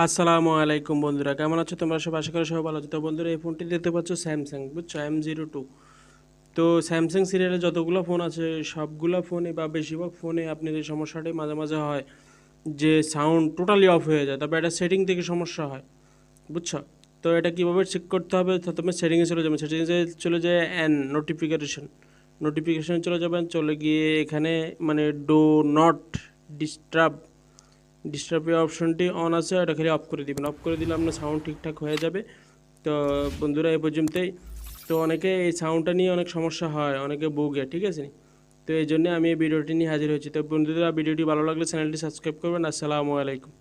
আসসালামু আলাইকুম বন্ধুরা, কেমন আছো তোমরা সব? আশা করি সবাই ভালো আছো। তো বন্ধুরা, এই ফোনটি দেখতে পাচ্ছ স্যামসাং, বুঝছো, M02। তো স্যামসাং সিরিয়ালে যতগুলো ফোন আছে সবগুলো ফোনে বা বেশিরভাগ ফোনে আপনার এই সমস্যাটাই মাঝে মাঝে হয় যে সাউন্ড টোটালি অফ হয়ে যায়, তারপর এটা সেটিং থেকে সমস্যা হয়, বুঝছো। তো এটা কীভাবে চেক করতে হবে? তো তুমি সেটিংয়ে চলে যাবেন, সেটিংসে চলে যায় নোটিফিকেশন চলে যাবেন, চলে গিয়ে এখানে মানে ডো নট ডিস্টার্ব ডিস্টার্বের অপশনটি অন আছে, এটা খালি অফ করে দিবেন। অফ করে দিলে আপনার সাউন্ড ঠিকঠাক হয়ে যাবে। তো বন্ধুরা, এই পর্যন্তই। তো অনেকে এই সাউন্ডটা নিয়ে অনেক সমস্যা হয়, অনেকে ভোগে, ঠিক আছে। তো এই জন্য আমি এই ভিডিওটি নিয়ে হাজির হয়েছি। তো বন্ধুরা, ভিডিওটি ভালো লাগলে চ্যানেলটি সাবস্ক্রাইব করবেন। আসসালামু আলাইকুম।